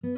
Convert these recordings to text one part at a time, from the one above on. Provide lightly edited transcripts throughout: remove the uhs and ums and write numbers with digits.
Hey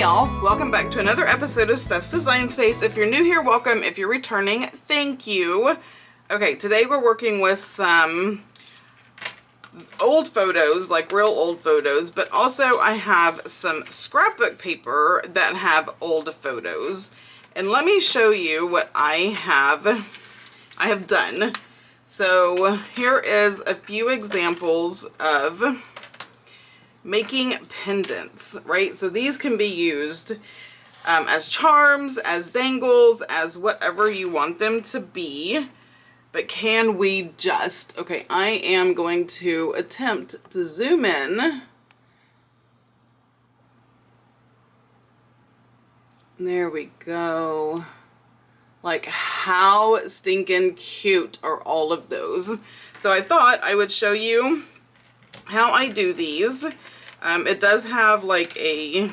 y'all, welcome back to another episode of Steph's Design Space. If you're new here, welcome. If you're returning, thank you. Okay, today we're working with some old photos, like real old photos, but also I have some scrapbook paper that have old photos. And let me show you what I have done. So here is a few examples of making pendants, right? So these can be used as charms, as dangles, as whatever you want them to be. But can we just, okay, I am going to attempt to zoom in. There we go. Like, how stinking cute are all of those? So I thought I would show you how I do these. It does have like a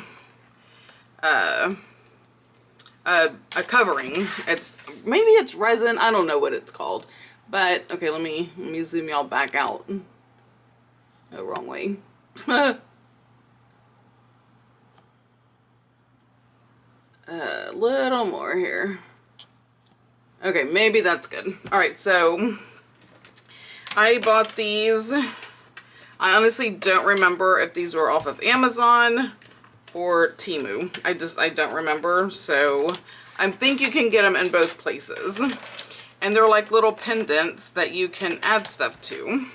covering. Maybe it's resin. I don't know what it's called. But okay, let me zoom y'all back out. Oh, wrong way. A little more here. Okay, maybe that's good. All right, so I bought these. I honestly don't remember if these were off of Amazon or Temu. I don't remember. So I think you can get them in both places. And they're like little pendants that you can add stuff to.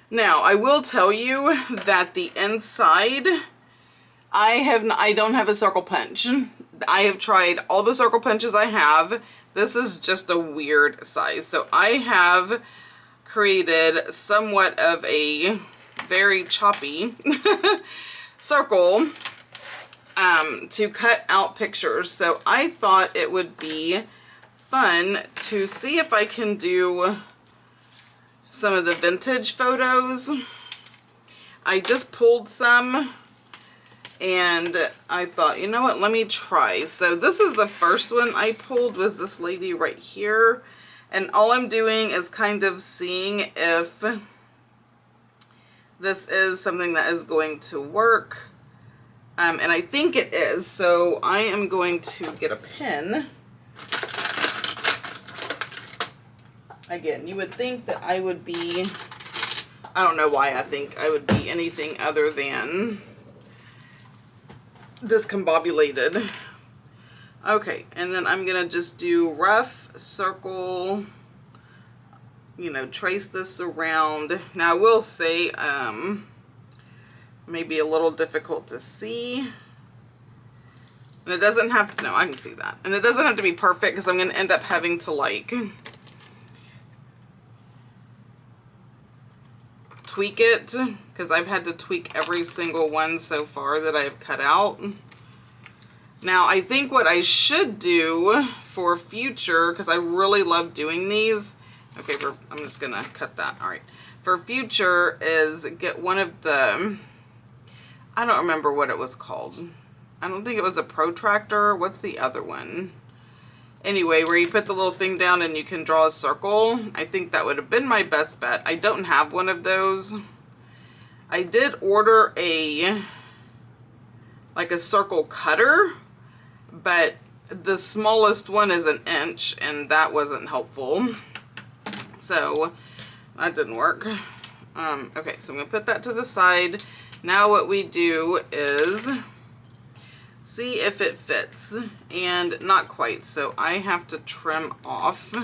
Now, I will tell you that the inside, I don't have a circle punch. I have tried all the circle punches I have. This is just a weird size. So I have created somewhat of a very choppy circle to cut out pictures. So I thought it would be fun to see if I can do some of the vintage photos. I just pulled some and I thought, you know what, let me try. So this is the first one I pulled, was this lady right here. And all I'm doing is kind of seeing if this is something that is going to work. And I think it is. So I am going to get a pen. Again, you would think that I would be, I don't know why I think I would be anything other than discombobulated. Okay, and then I'm gonna just do rough circle, you know, trace this around. Now I will say, maybe a little difficult to see. And it doesn't have to, no, I can see that. And it doesn't have to be perfect because I'm gonna end up having to like tweak it, because I've had to tweak every single one so far that I've cut out. Now, I think what I should do for future, because I really love doing these. Okay, I'm just going to cut that. All right. For future is get one of the, I don't remember what it was called. I don't think it was a protractor. What's the other one? Anyway, where you put the little thing down and you can draw a circle. I think that would have been my best bet. I don't have one of those. I did order like a circle cutter, but the smallest one is 1 inch and that wasn't helpful. So that didn't work. Okay, so I'm gonna put that to the side. Now what we do is see if it fits, and not quite. So I have to trim off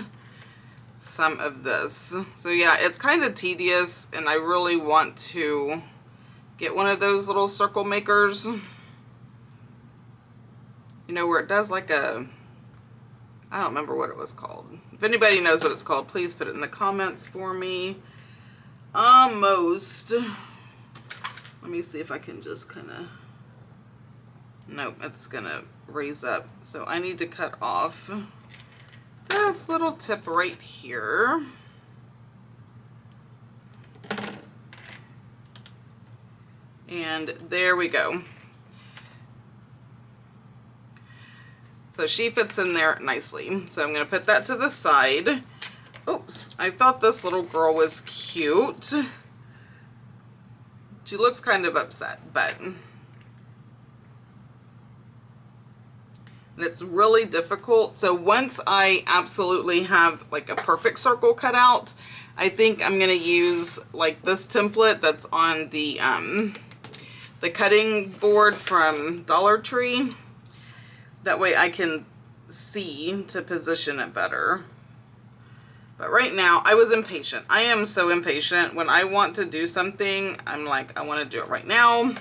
some of this. So yeah, it's kind of tedious and I really want to get one of those little circle makers. You know, where it does like a, I don't remember what it was called. If anybody knows what it's called, please put it in the comments for me. Almost. Let me see if I can just kind of Nope, it's gonna raise up. So I need to cut off this little tip right here. And there we go. So she fits in there nicely. So I'm going to put that to the side. Oops, I thought this little girl was cute. She looks kind of upset, but it's really difficult. So once I absolutely have like a perfect circle cut out, I think I'm going to use like this template that's on the cutting board from Dollar Tree. That way I can see to position it better. But right now, I was impatient. I am so impatient. When I want to do something, I'm like, I want to do it right now.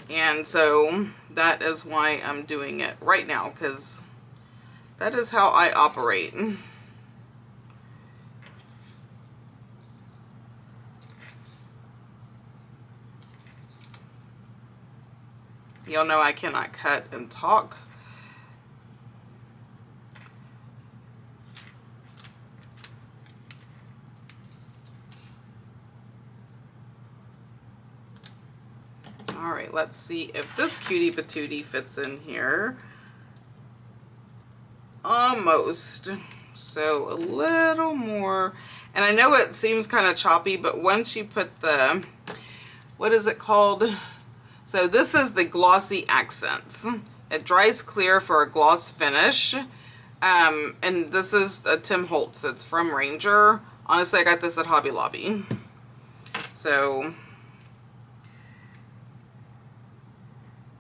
And so that is why I'm doing it right now, because that is how I operate. Y'all know I cannot cut and talk. All right, let's see if this cutie patootie fits in here. Almost. So a little more. And I know it seems kind of choppy, but once you put the, what is it called? So this is the Glossy Accents. It dries clear for a gloss finish. And this is a Tim Holtz. It's from Ranger. Honestly, I got this at Hobby Lobby. So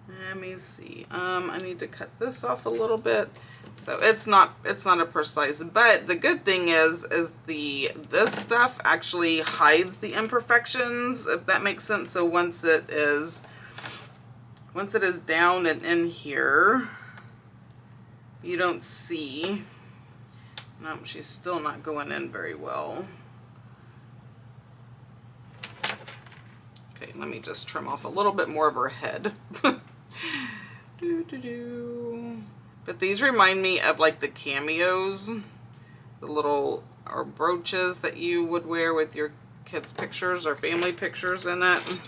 let me see. I need to cut this off a little bit. So it's not a precise, but the good thing is this stuff actually hides the imperfections, if that makes sense. So once it is down and in here, you don't see. No, she's still not going in very well. Okay, let me just trim off a little bit more of her head. But these remind me of like the cameos, the little or brooches that you would wear with your kids' pictures or family pictures in it.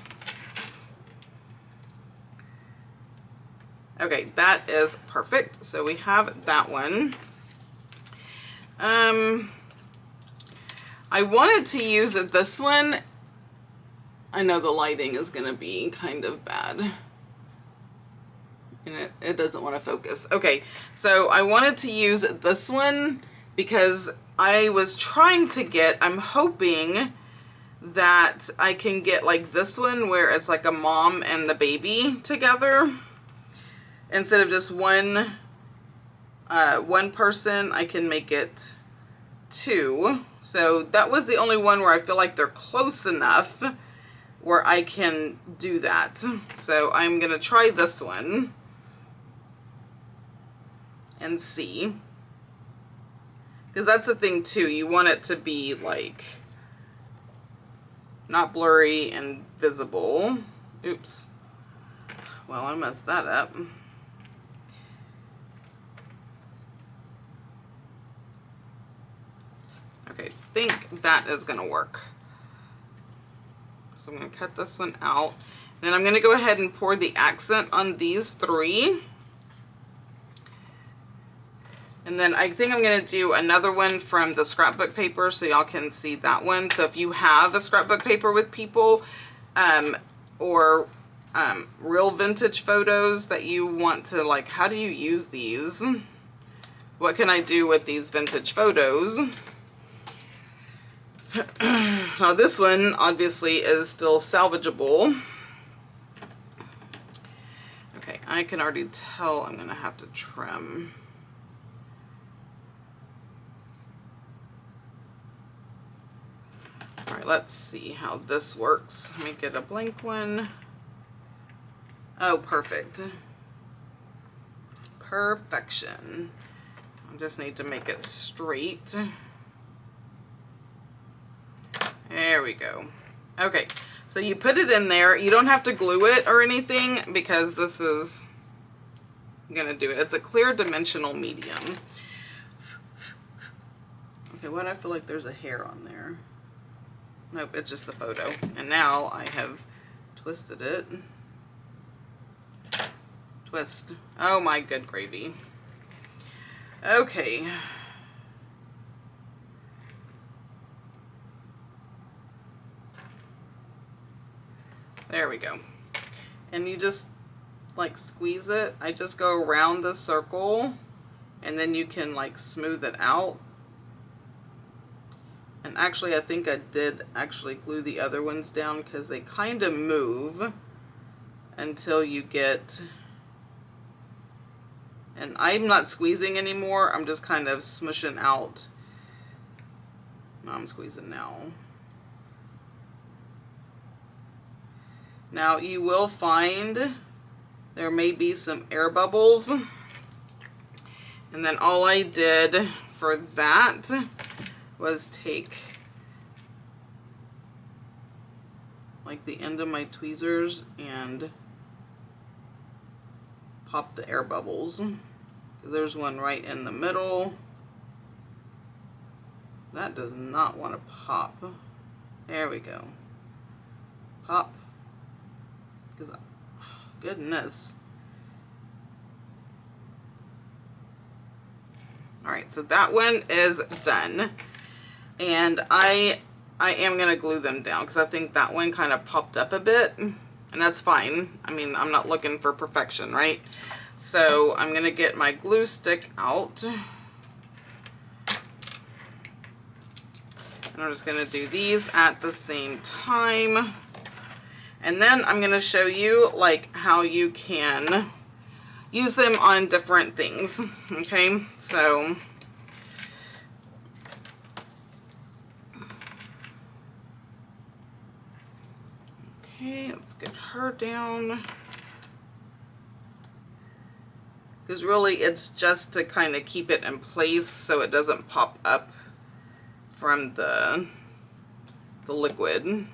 Okay, that is perfect. So we have that one. I wanted to use this one. I know the lighting is going to be kind of bad. And it doesn't want to focus. Okay, so I wanted to use this one because I was trying to get, I'm hoping that I can get like this one where it's like a mom and the baby together. Instead of just one person, I can make it two. So that was the only one where I feel like they're close enough where I can do that. So I'm going to try this one and see. Because that's the thing too. You want it to be like not blurry and visible. Oops. Well, I messed that up. Okay, I think that is going to work. So I'm going to cut this one out. Then I'm going to go ahead and pour the accent on these three. And then I think I'm going to do another one from the scrapbook paper so y'all can see that one. So if you have a scrapbook paper with people or real vintage photos that you want to like, how do you use these? What can I do with these vintage photos? Now this one obviously is still salvageable. Okay, I can already tell I'm going to have to trim. All right, let's see how this works. Let me get a blank one. Oh, perfect. Perfection. I just need to make it straight. There we go. Okay, So you put it in there. You don't have to glue it or anything because this is gonna do it. It's a clear dimensional medium. Okay, what? I feel like there's a hair on there. Nope, it's just the photo. And now I have twisted it. Twist. Oh my good gravy. Okay. There we go. And you just like squeeze it. I just go around the circle and then you can like smooth it out. And actually I think I did actually glue the other ones down because they kind of move until you get, and I'm not squeezing anymore, I'm just kind of smushing out. No, I'm squeezing now. Now you will find there may be some air bubbles. And then all I did for that was take like the end of my tweezers and pop the air bubbles. There's one right in the middle. That does not want to pop. There we go. Pop. Goodness. Alright, so that one is done. And I am going to glue them down because I think that one kind of popped up a bit. And that's fine. I mean, I'm not looking for perfection, right? So I'm going to get my glue stick out. And I'm just going to do these at the same time. And then I'm going to show you like how you can use them on different things. Okay, so okay, let's get her down. Because really it's just to kind of keep it in place so it doesn't pop up from the liquid.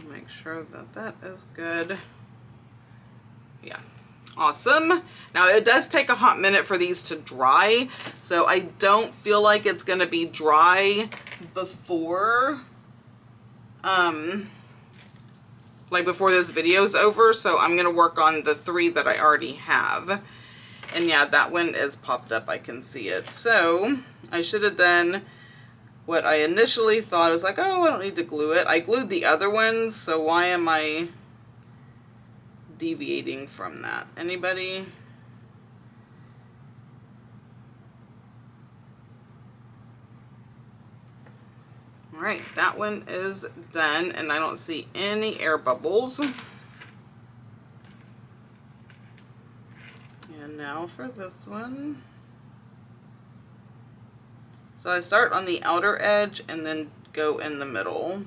Make sure that that is good. Yeah, awesome. Now it does take a hot minute for these to dry, so I don't feel like it's gonna be dry before like before this video's over, so I'm gonna work on the 3 that I already have. And yeah, that one is popped up, I can see it. So I should have done what I initially thought is like, oh, I don't need to glue it. I glued the other ones, so why am I deviating from that? Anybody? All right, that one is done, and I don't see any air bubbles. And now for this one. So I start on the outer edge and then go in the middle.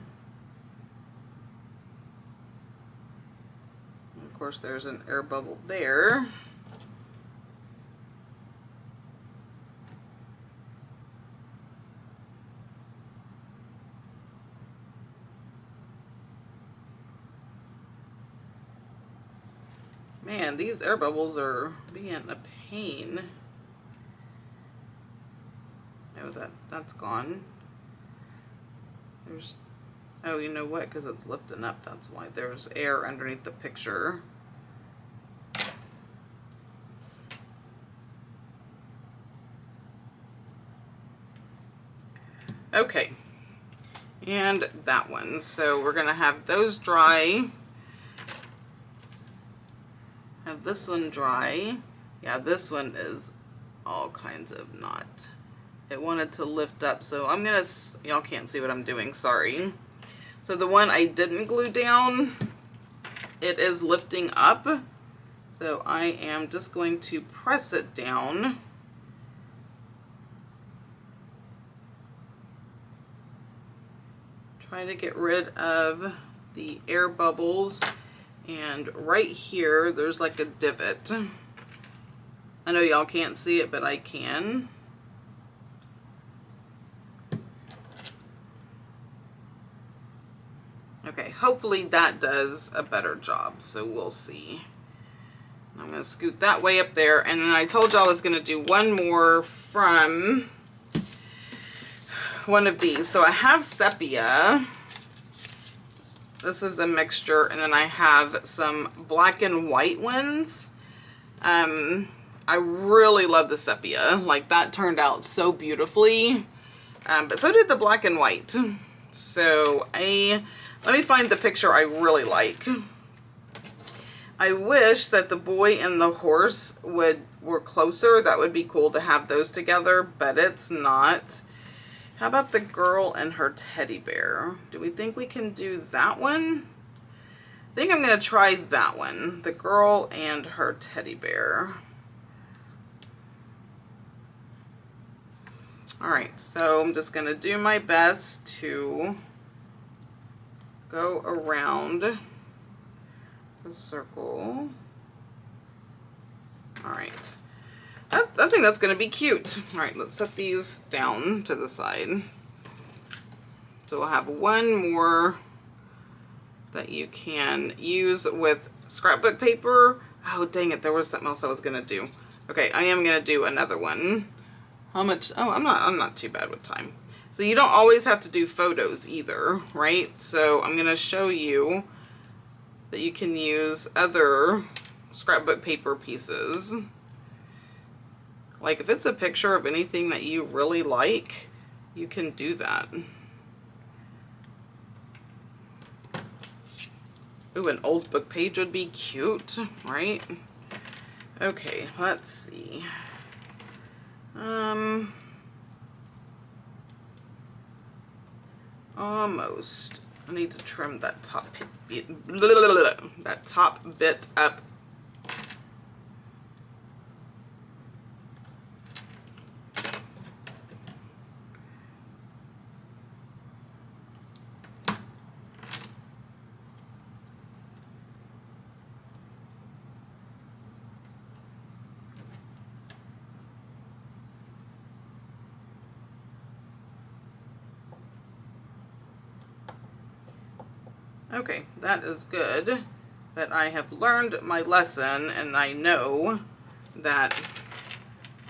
And of course there's an air bubble there. Man, these air bubbles are being a pain. Oh, that's gone. There's, oh, you know what? Because it's lifting up. That's why there's air underneath the picture. Okay, and that one. So we're gonna have those dry. Have this one dry. Yeah, this one is all kinds of knot. It wanted to lift up, so I'm gonna, y'all can't see what I'm doing, sorry. So the one I didn't glue down, it is lifting up. So I am just going to press it down. Try to get rid of the air bubbles. And right here, there's like a divot. I know y'all can't see it, but I can. Okay, hopefully that does a better job, so we'll see. I'm going to scoot that way up there, and then I told y'all I was going to do one more from one of these. So I have sepia. This is a mixture, and then I have some black and white ones. I really love the sepia. Like, that turned out so beautifully. But so did the black and white. So let me find the picture I really like. I wish that the boy and the horse were closer. That would be cool to have those together, but it's not. How about the girl and her teddy bear? Do we think we can do that one? I think I'm going to try that one. The girl and her teddy bear. Alright, so I'm just going to do my best to go around the circle. Alright. I think that's going to be cute. Alright, let's set these down to the side. So we'll have one more that you can use with scrapbook paper. Oh, dang it. There was something else I was going to do. Okay, I am going to do another one. How much? Oh, I'm not too bad with time. So you don't always have to do photos either, right? So I'm going to show you that you can use other scrapbook paper pieces. Like if it's a picture of anything that you really like, you can do that. Ooh, an old book page would be cute, right? Okay, let's see. Almost. I need to trim that top bit up. Okay, that is good that I have learned my lesson and I know that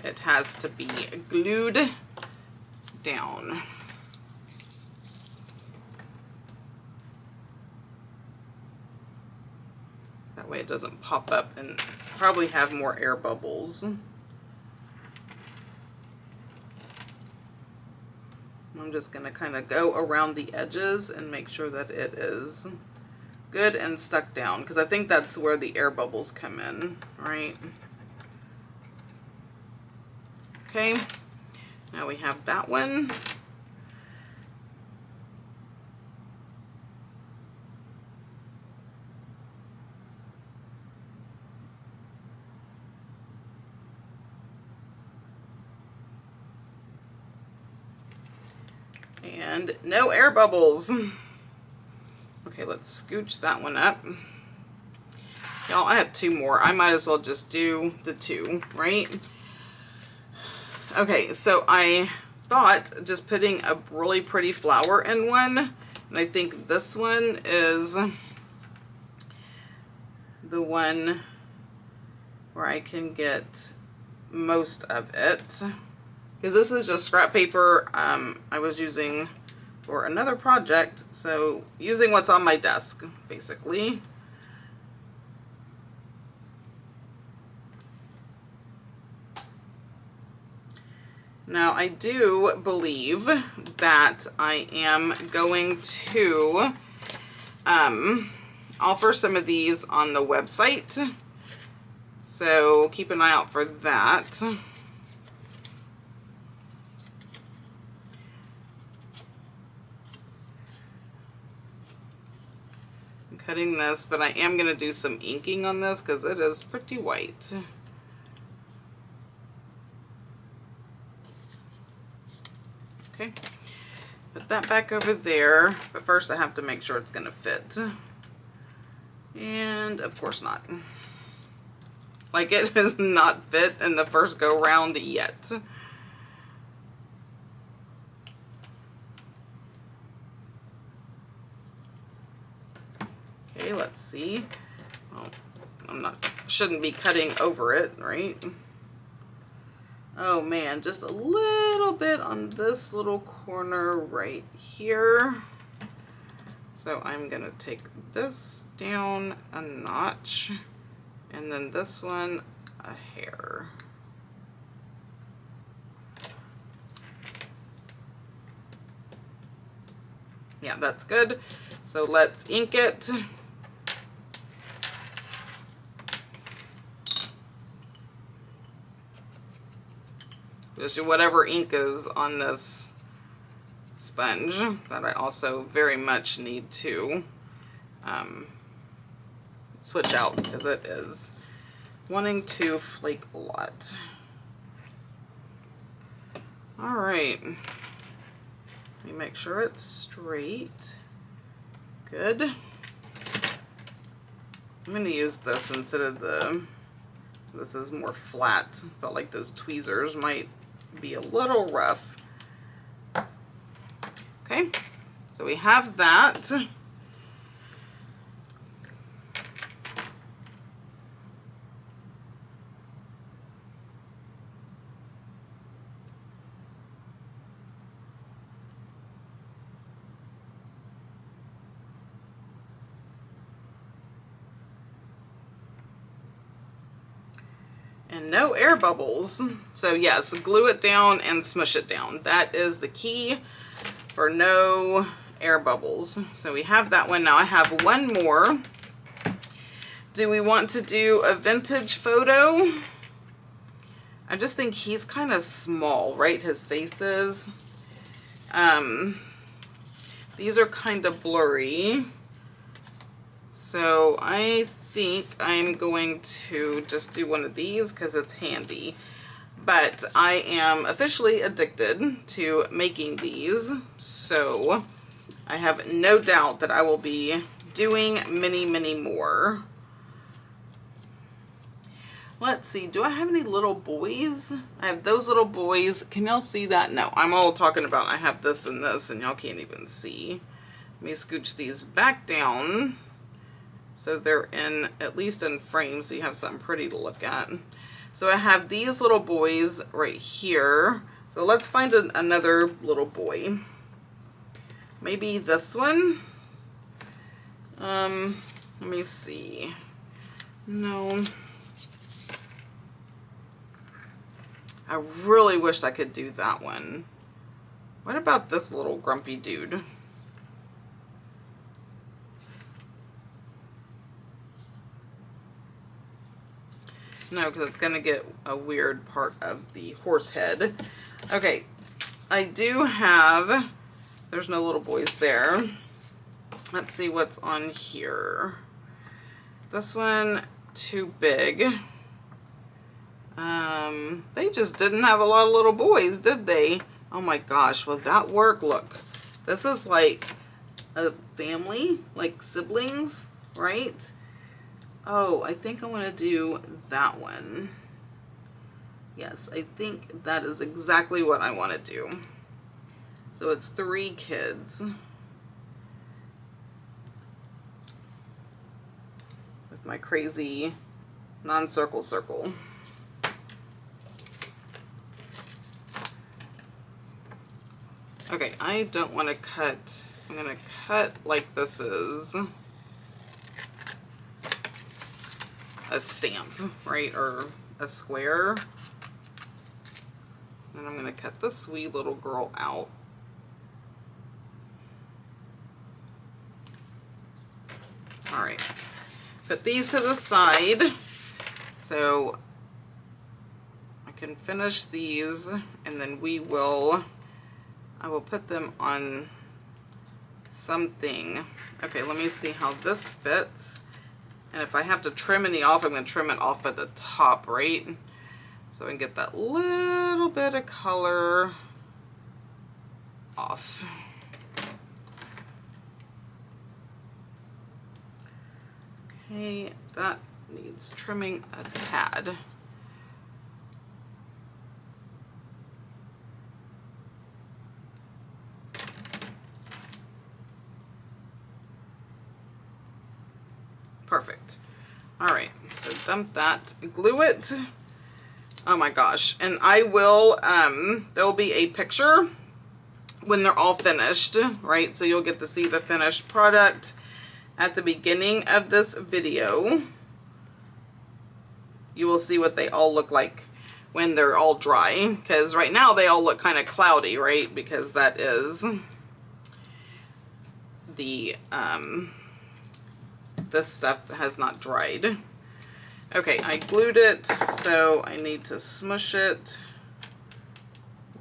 it has to be glued down. That way it doesn't pop up and probably have more air bubbles. I'm just going to kind of go around the edges and make sure that it is good and stuck down, because I think that's where the air bubbles come in, right? Okay, now we have that one. And no air bubbles. Okay, let's scooch that one up. Y'all, I have two more. I might as well just do the two, right? Okay, so I thought just putting a really pretty flower in one, and I think this one is the one where I can get most of it. Because this is just scrap paper I was using for another project, so using what's on my desk, basically. Now, I do believe that I am going to offer some of these on the website, so keep an eye out for that. Cutting this, but I am going to do some inking on this because it is pretty white. Okay, put that back over there, but first I have to make sure it's going to fit. And of course not. Like, it does not fit in the first go round yet. let's see. Oh, shouldn't be cutting over it, right? Oh man, just a little bit on this little corner right here. So I'm gonna take this down a notch, and then this one a hair. Yeah, that's good. So let's ink it. Just whatever ink is on this sponge that I also very much need to switch out because it is wanting to flake a lot. All right. Let me make sure it's straight. Good. I'm going to use this instead of this is more flat. Felt like those tweezers might be a little rough. Okay, so we have that. And no air bubbles. So yes, glue it down and smush it down. That is the key for no air bubbles. So we have that one. Now I have one more. Do we want to do a vintage photo? I just think he's kind of small, right? His face is. These are kind of blurry. So I think I'm going to just do one of these because it's handy. But I am officially addicted to making these, so I have no doubt that I will be doing many, many more. Let's see, do I have any little boys? I have those little boys. Can y'all see that? No, I'm all talking about I have this and y'all can't even see. Let me scooch these back down so they're in, at least in frame, so you have something pretty to look at. So I have these little boys right here. So let's find another little boy. Maybe this one. Let me see. No. I really wished I could do that one. What about this little grumpy dude? No, because it's going to get a weird part of the horse head. Okay, I do have, there's no little boys there. Let's see what's on here. This one, too big. They just didn't have a lot of little boys, did they? Oh my gosh, will that work? Look, this is like a family, like siblings, right? Oh, I think I want to do that one. Yes, I think that is exactly what I want to do. So it's 3 kids. With my crazy non-circle circle. Okay, I don't want to cut. I'm going to cut like this is a stamp, right, or a square. And I'm going to cut this wee little girl out. All right, put these to the side so I can finish these, and then I will put them on something. Okay, let me see how this fits. And if I have to trim any off, I'm going to trim it off at the top, right? So I can get that little bit of color off. Okay, that needs trimming a tad. Perfect. All right, so dump that, glue it. Oh my gosh. And I will, there'll be a picture when they're all finished, right? So you'll get to see the finished product at the beginning of this video. You will see what they all look like when they're all dry, because right now they all look kind of cloudy, right? Because that is the, this stuff has not dried. Okay, I glued it, so I need to smush it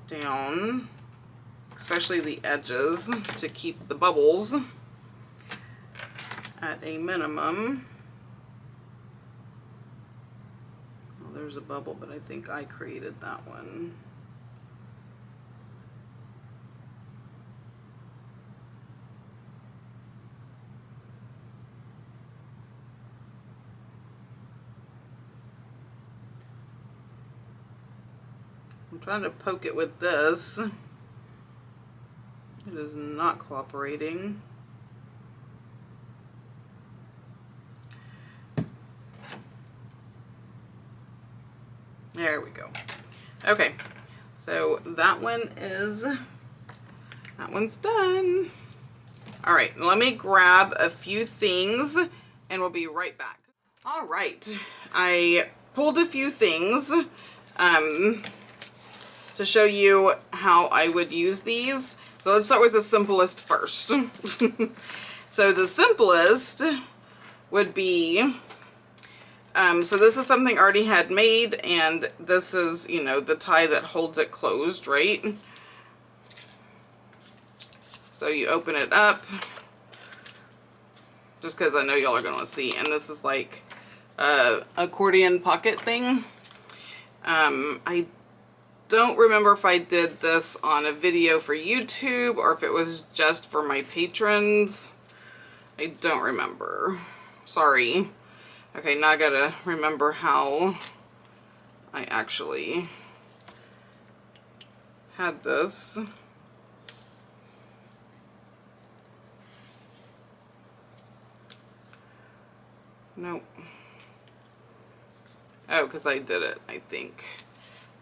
down, especially the edges, to keep the bubbles at a minimum. Oh, there's a bubble, but I think I created that one. I'm trying to poke it with this. It is not cooperating. There we go. Okay, so that one's done. All right, let me grab a few things and we'll be right back. All right, I pulled a few things to show you how I would use these. So let's start with the simplest first. So the simplest would be, so this is something I already had made, and this is, you know, the tie that holds it closed, right? So you open it up, just because I know y'all are going to see, and this is like a accordion pocket thing. I don't remember if I did this on a video for YouTube or if it was just for my patrons. I don't remember. Sorry. Okay, now I gotta remember how I actually had this. Nope. Oh, because I did it, I think.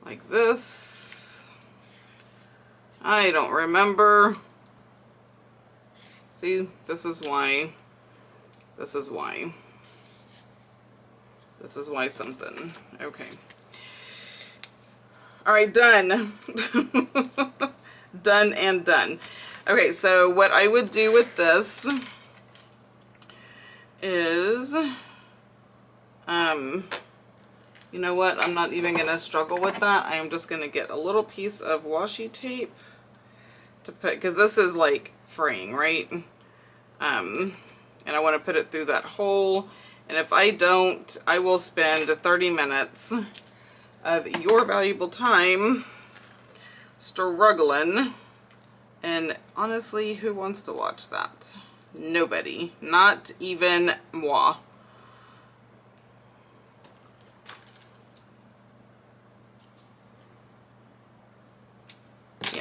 Like this. I don't remember. See, this is why. This is why. This is why something. Okay. All right, done. Done and done. Okay, so what I would do with this is, you know what? I'm not even going to struggle with that. I am just going to get a little piece of washi tape to put, because this is like fraying, right? And I want to put it through that hole. And if I don't, I will spend 30 minutes of your valuable time struggling. And honestly, who wants to watch that? Nobody. Not even moi.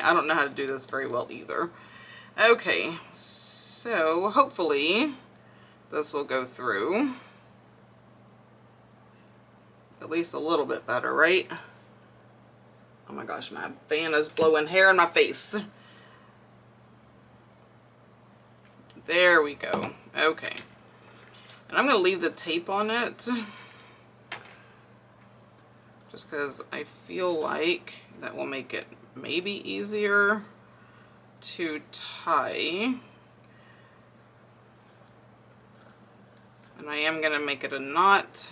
I don't know how to do this very well either. Okay, so hopefully this will go through at least a little bit better, right? Oh my gosh, my fan is blowing hair in my face. There we go. Okay. And I'm going to leave the tape on it just because I feel like that will make it maybe easier to tie. And I am going to make it a knot.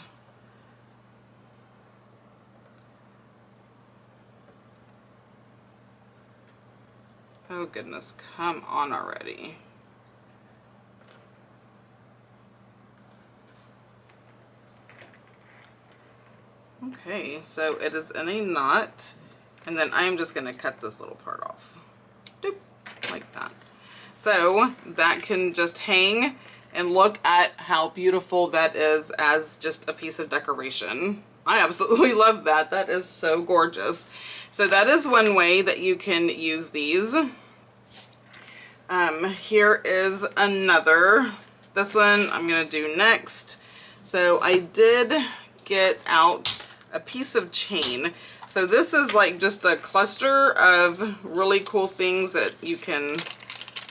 Oh goodness, come on already. Okay, so it is in a knot. And then I'm just going to cut this little part off. Doop, like that. So that can just hang, and look at how beautiful that is as just a piece of decoration. I absolutely love that. That is so gorgeous. So that is one way that you can use these. Here is another. This one I'm going to do next. So I did get out a piece of chain. So this is like just a cluster of really cool things that you can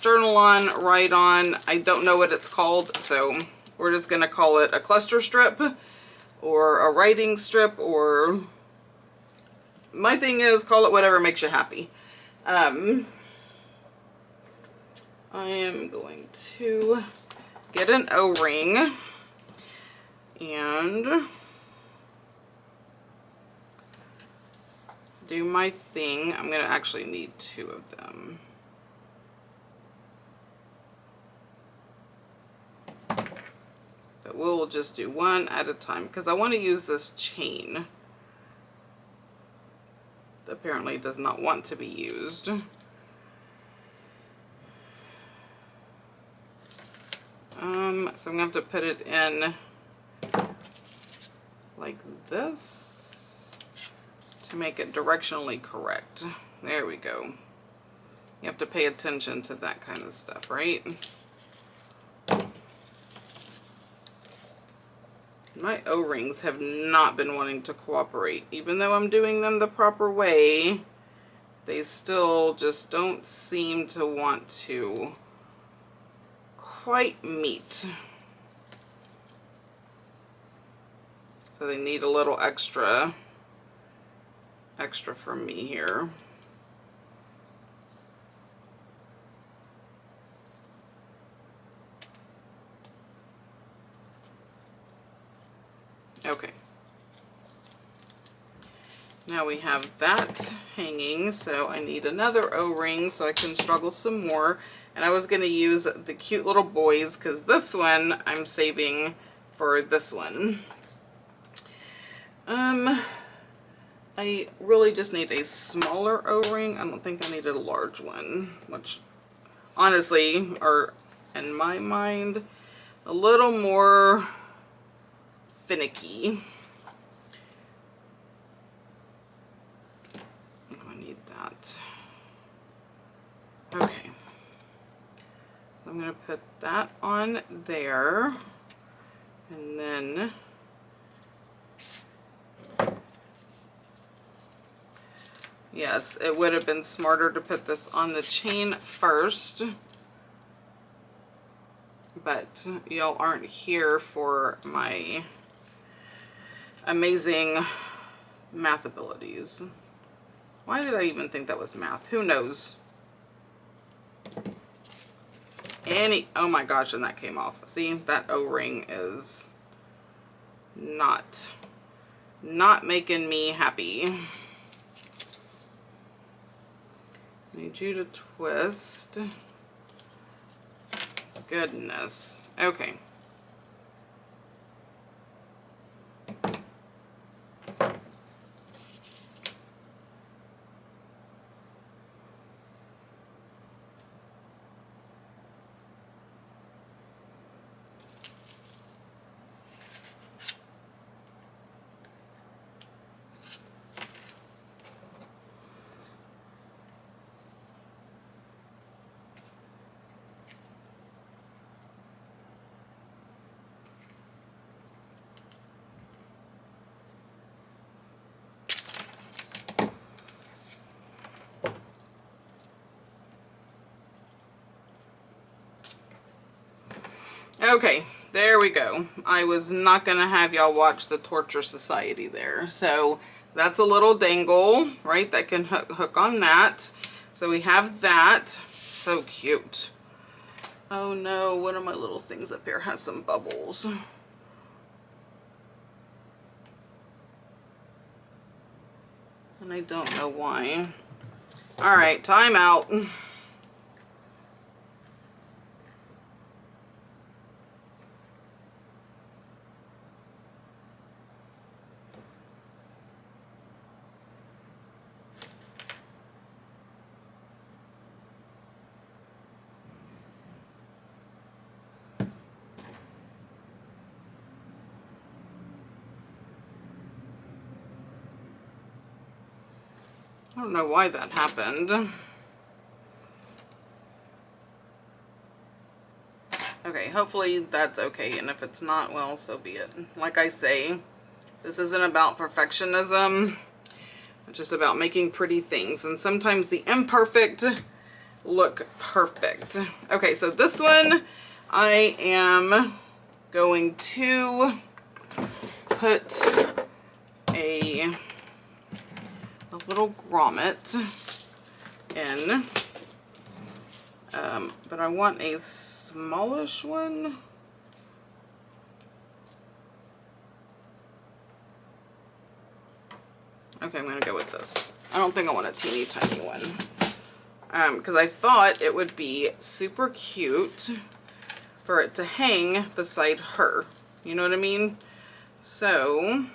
journal on, write on. I don't know what it's called, so we're just gonna call it a cluster strip or a writing strip, or my thing is, call it whatever makes you happy. I am going to get an O-ring and do my thing. I'm gonna actually need 2 of them. But we'll just do 1 at a time because I want to use this chain. That apparently does not want to be used. So I'm gonna have to put it in like this to make it directionally correct. There we go. You have to pay attention to that kind of stuff, right? My O-rings have not been wanting to cooperate. Even though I'm doing them the proper way, they still just don't seem to want to quite meet. So they need a little extra from me here. Okay. Now we have that hanging, so I need another O-ring so I can struggle some more. And I was going to use the cute little boys because this one I'm saving for this one. I really just need a smaller O-ring. I don't think I need a large one, which honestly are, in my mind, a little more finicky. I need that. Okay. I'm going to put that on there, and then yes, it would have been smarter to put this on the chain first, but y'all aren't here for my amazing math abilities. Why did I even think that was math? Who knows? Oh my gosh, and that came off. See, that O-ring is not making me happy. Need you to twist. Goodness. Okay. Okay, there we go. I was not going to have y'all watch the Torture Society there. So that's a little dangle, right? That can hook on that. So we have that. So cute. Oh no, one of my little things up here has some bubbles. And I don't know why. All right, time out. I don't know why that happened. Okay, hopefully that's okay, and if it's not, well, so be it. Like I say, this isn't about perfectionism. It's just about making pretty things, and sometimes the imperfect look perfect. Okay, so this one I am going to put a little grommet in, but I want a smallish one. Okay, I'm gonna go with this. I don't think I want a teeny tiny one, because I thought it would be super cute for it to hang beside her. You know what I mean? So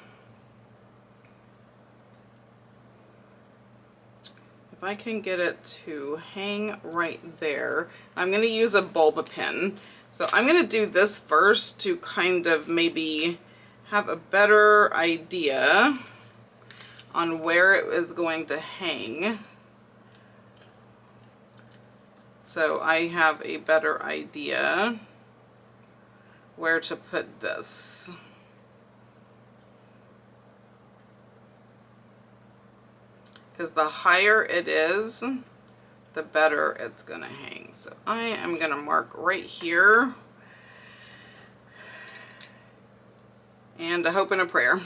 if I can get it to hang right there, I'm going to use a bulb pin. So I'm going to do this first to kind of maybe have a better idea on where it is going to hang. So I have a better idea where to put this. Because the higher it is, the better it's gonna hang. So I am gonna mark right here. And a hope and a prayer.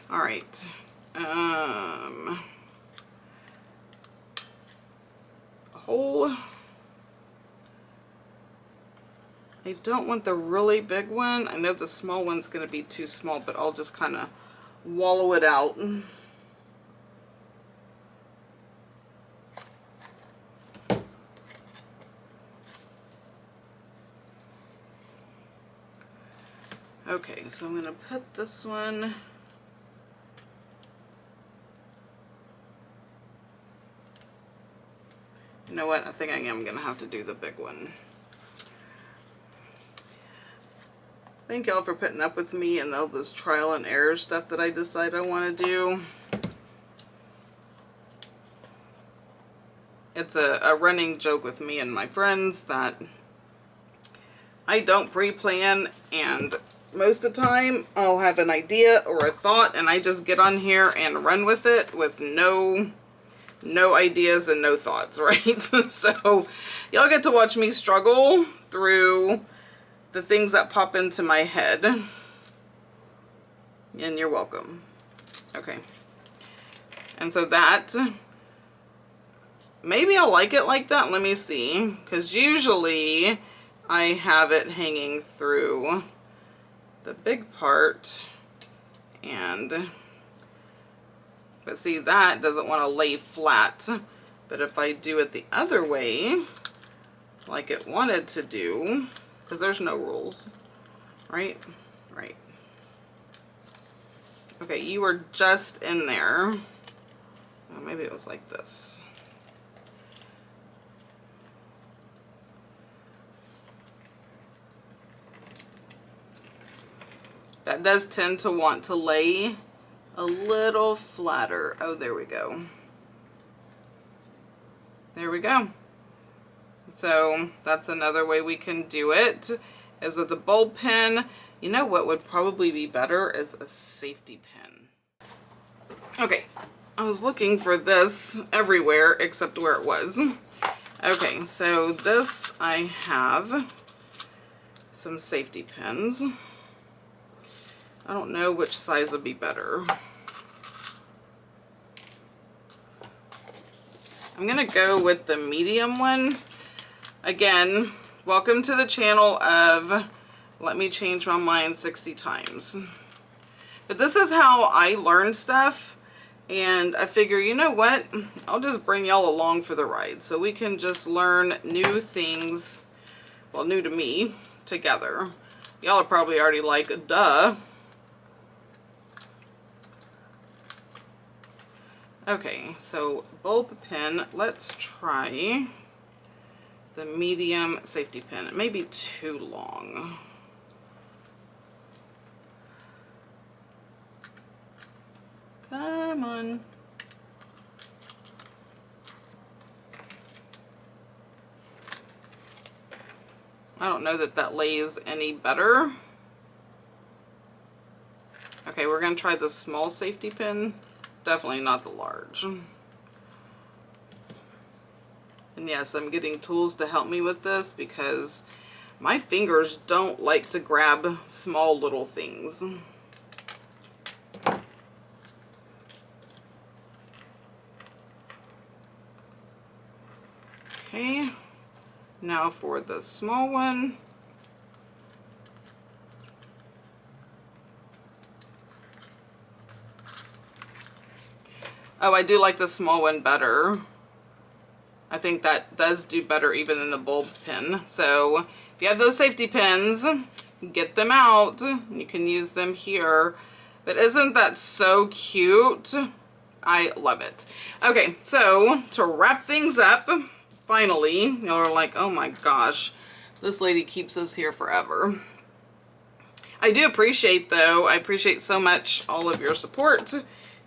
All right. A hole. I don't want the really big one. I know the small one's gonna be too small, but I'll just kind of wallow it out. Okay, so I'm gonna put this one You know what? I think I am gonna have to do the big one. Thank y'all for putting up with me and all this trial and error stuff that I decide I want to do. It's a running joke with me and my friends that I don't pre-plan, and most of the time I'll have an idea or a thought and I just get on here and run with it with no ideas and no thoughts, right? So y'all get to watch me struggle through the things that pop into my head, and you're welcome. Okay, and so that, maybe I'll like it like that. Let me see, because usually I have it hanging through the big part, but see, that doesn't want to lay flat. But if I do it the other way, like it wanted to do, because there's no rules, right? Right. Okay, you were just in there. Oh, maybe it was like this. That does tend to want to lay a little flatter. Oh, there we go. There we go. So that's another way we can do it, is with a bulb pin. You know what would probably be better is a safety pin. Okay, I was looking for this everywhere except where it was. Okay, so this, I have some safety pins. I don't know which size would be better. I'm gonna go with the medium one. Again, welcome to the channel of let me change my mind 60 times. But this is how I learn stuff, and I figure, you know what? I'll just bring y'all along for the ride so we can just learn new things, well, new to me, together. Y'all are probably already like, duh. Okay, so bulb pin, let's try the medium safety pin. It may be too long. Come on. I don't know that that lays any better. Okay, we're going to try the small safety pin. Definitely not the large. And yes, I'm getting tools to help me with this because my fingers don't like to grab small little things. Okay, now for the small one. Oh, I do like the small one better. I think that does do better even than the bulb pin. So if you have those safety pins, get them out. You can use them here. But isn't that so cute? I love it. Okay, so to wrap things up, finally, you're like, oh my gosh, this lady keeps us here forever. I do appreciate, though, I appreciate so much all of your support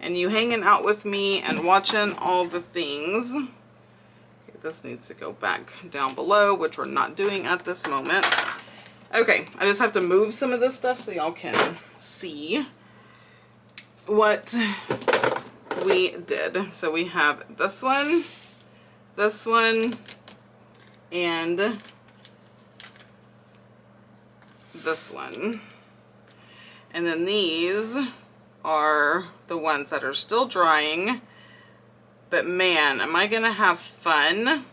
and you hanging out with me and watching all the things. Okay, this needs to go back down below, which we're not doing at this moment. Okay, I just have to move some of this stuff so y'all can see what we did. So we have this one, and this one. And then these are the ones that are still drying. But man, am I gonna have fun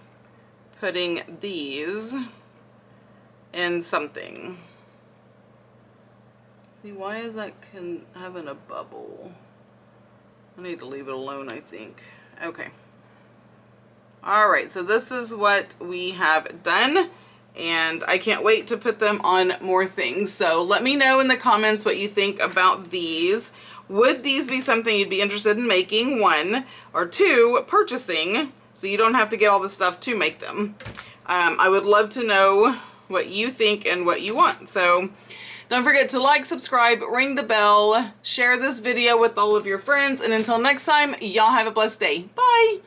putting these in something. See, why is that having a bubble? I need to leave it alone, I think. Okay. Alright, so this is what we have done. And I can't wait to put them on more things. So let me know in the comments what you think about these. Would these be something you'd be interested in making, 1, or 2, purchasing, so you don't have to get all the stuff to make them. I would love to know what you think and what you want. So don't forget to like, subscribe, ring the bell, share this video with all of your friends, and until next time, y'all have a blessed day. Bye!